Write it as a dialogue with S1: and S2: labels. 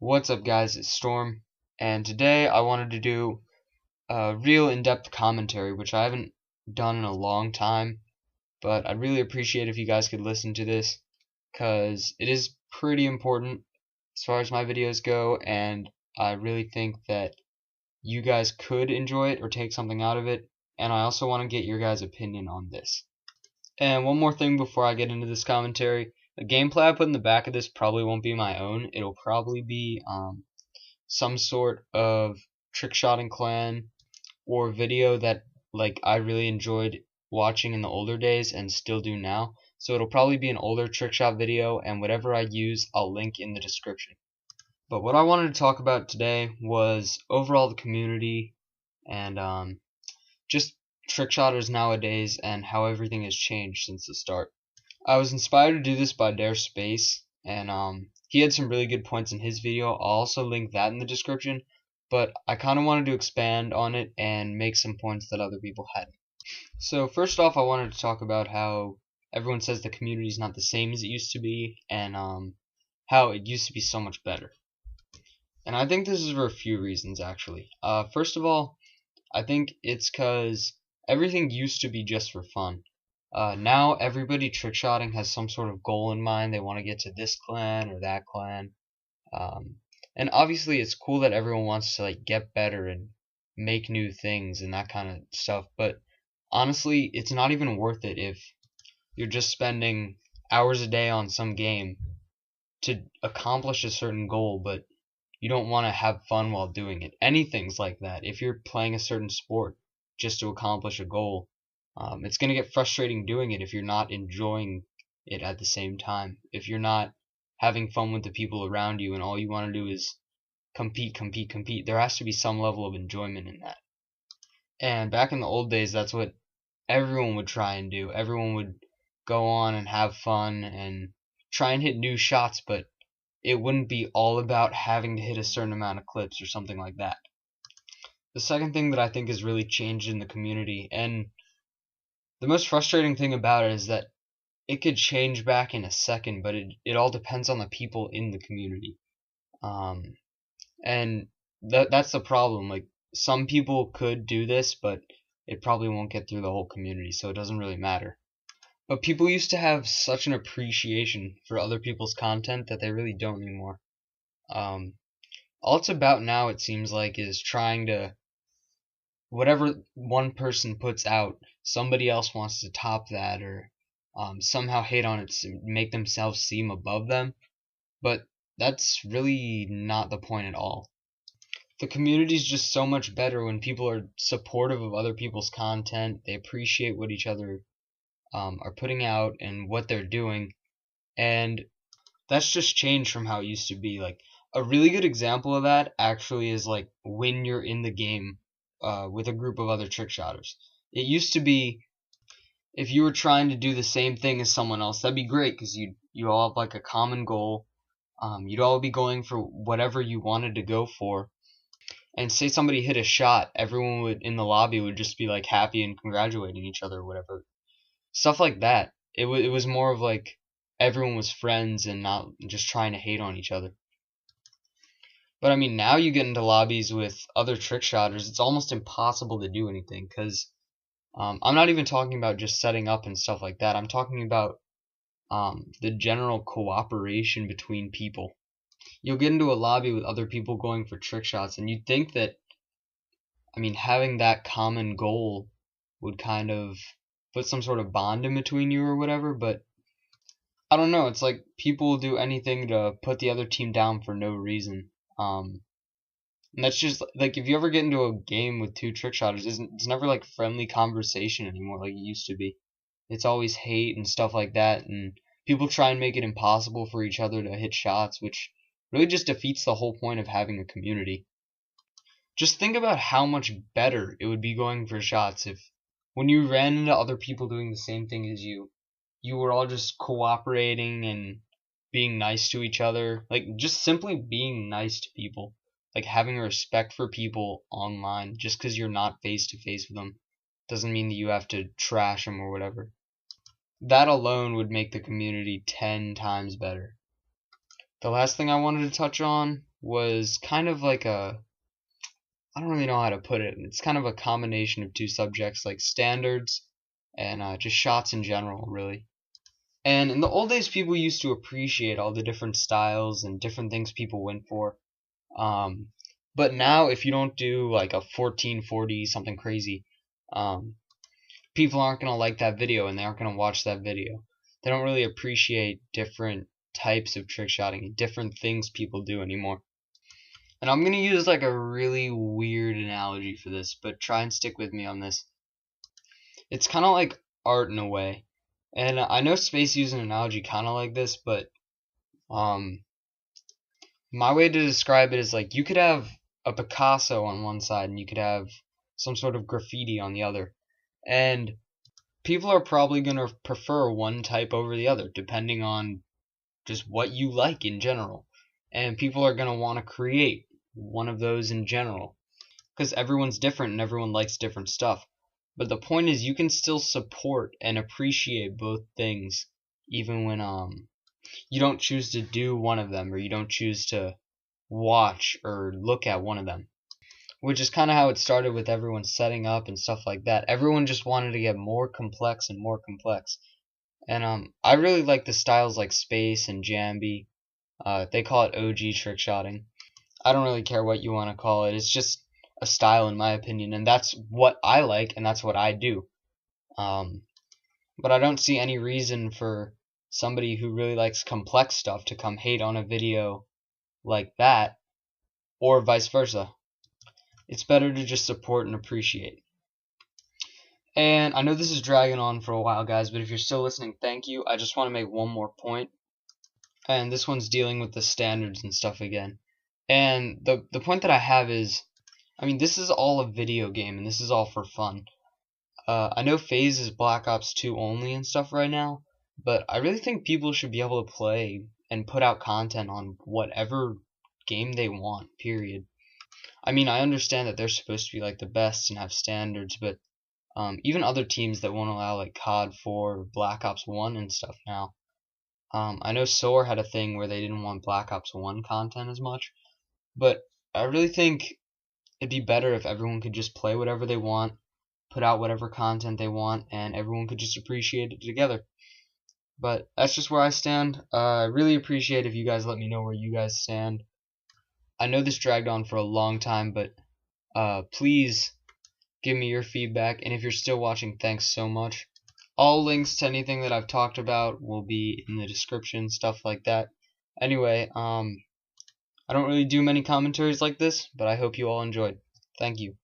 S1: What's up, guys? It's Storm, and today I wanted to do a real in-depth commentary, which I haven't done in a long time, but I'd really appreciate if you guys could listen to this, because it is pretty important as far as my videos go, and I really think that you guys could enjoy it or take something out of it, and I also want to get your guys' opinion on this. And one more thing before I get into this commentary. The gameplay I put in the back of this probably won't be my own. It'll probably be some sort of Trickshotting clan or video that I really enjoyed watching in the older days and still do now. So it'll probably be an older Trickshot video, and whatever I use I'll link in the description. But what I wanted to talk about today was overall the community and just Trickshotters nowadays and how everything has changed since the start. I was inspired to do this by Dare Space, and he had some really good points in his video. I'll also link that in the description, but I kind of wanted to expand on it and make some points that other people hadn't. So first off, I wanted to talk about how everyone says the community is not the same as it used to be, and how it used to be so much better. And I think this is for a few reasons, actually. First of all, I think it's because everything used to be just for fun. Now everybody trickshotting has some sort of goal in mind. They want to get to this clan or that clan. And obviously it's cool that everyone wants to get better and make new things and that kind of stuff. But honestly, it's not even worth it if you're just spending hours a day on some game to accomplish a certain goal, but you don't want to have fun while doing it. Anything's like that. If you're playing a certain sport just to accomplish a goal, it's going to get frustrating doing it if you're not enjoying it at the same time. If you're not having fun with the people around you and all you want to do is compete, compete, compete, there has to be some level of enjoyment in that. And back in the old days, that's what everyone would try and do. Everyone would go on and have fun and try and hit new shots, but it wouldn't be all about having to hit a certain amount of clips or something like that. The second thing that I think has really changed in the community, and the most frustrating thing about it, is that it could change back in a second, but it all depends on the people in the community. And that's the problem. Some people could do this, but it probably won't get through the whole community, so it doesn't really matter. But people used to have such an appreciation for other people's content that they really don't anymore. All it's about now, it seems like, is trying to, whatever one person puts out, somebody else wants to top that or somehow hate on it to make themselves seem above them. But that's really not the point at all. The community is just so much better when people are supportive of other people's content. They appreciate what each other are putting out and what they're doing, and that's just changed from how it used to be. A really good example of that actually is when you're in the game with a group of other trickshotters. It used to be, if you were trying to do the same thing as someone else, that'd be great because you all have a common goal. You'd all be going for whatever you wanted to go for, and say somebody hit a shot, everyone would in the lobby would just be happy and congratulating each other or whatever. Stuff like that. It was more of everyone was friends and not just trying to hate on each other. But I mean, now you get into lobbies with other trickshotters, it's almost impossible to do anything because I'm not even talking about just setting up and stuff like that. I'm talking about the general cooperation between people. You'll get into a lobby with other people going for trick shots, and you'd think that, I mean, having that common goal would kind of put some sort of bond in between you or whatever, but I don't know. It's like people will do anything to put the other team down for no reason. And that's just if you ever get into a game with two trickshotters, it's never friendly conversation anymore like it used to be. It's always hate and stuff like that, and people try and make it impossible for each other to hit shots, which really just defeats the whole point of having a community. Just think about how much better it would be going for shots if, when you ran into other people doing the same thing as you were all just cooperating and being nice to each other. Just simply being nice to people. Having a respect for people online. Just because you're not face to face with them doesn't mean that you have to trash them or whatever. That alone would make the community 10 times better. The last thing I wanted to touch on was kind of like I don't really know how to put it. It's kind of a combination of two subjects, like standards and just shots in general, really. And in the old days, people used to appreciate all the different styles and different things people went for. Um, but now, if you don't do like a 1440 something crazy, um, people aren't gonna like that video and they aren't gonna watch that video. They don't really appreciate different types of trick shotting and different things people do anymore. And I'm gonna use like a really weird analogy for this, but try and stick with me on this. It's kind of like art in a way. And I know Space used an analogy kind of like this, but um, my way to describe it is like you could have a Picasso on one side and you could have some sort of graffiti on the other. And people are probably going to prefer one type over the other depending on just what you like in general. And people are going to want to create one of those in general because everyone's different and everyone likes different stuff. But the point is you can still support and appreciate both things even when you don't choose to do one of them or you don't choose to watch or look at one of them. Which is kind of how it started with everyone setting up and stuff like that. Everyone just wanted to get more complex and more complex. And I really like the styles like Space and Jambi. They call it OG trick shotting. I don't really care what you want to call it. It's just a style in my opinion, and that's what I like and that's what I do. But I don't see any reason for somebody who really likes complex stuff to come hate on a video like that, or vice versa. It's better to just support and appreciate. And I know this is dragging on for a while, guys, but if you're still listening, thank you. I just want to make one more point, and this one's dealing with the standards and stuff again. And the point that I have is, I mean, this is all a video game, and this is all for fun. I know FaZe is Black Ops 2 only and stuff right now, but I really think people should be able to play and put out content on whatever game they want, period. I mean, I understand that they're supposed to be like the best and have standards, but even other teams that won't allow like COD 4 or Black Ops 1 and stuff now. I know SOAR had a thing where they didn't want Black Ops 1 content as much, but I really think it'd be better if everyone could just play whatever they want, put out whatever content they want, and everyone could just appreciate it together. But that's just where I stand. I really appreciate if you guys let me know where you guys stand. I know this dragged on for a long time, but please give me your feedback, and if you're still watching, thanks so much. All links to anything that I've talked about will be in the description, stuff like that. Anyway, I don't really do many commentaries like this, but I hope you all enjoyed. Thank you.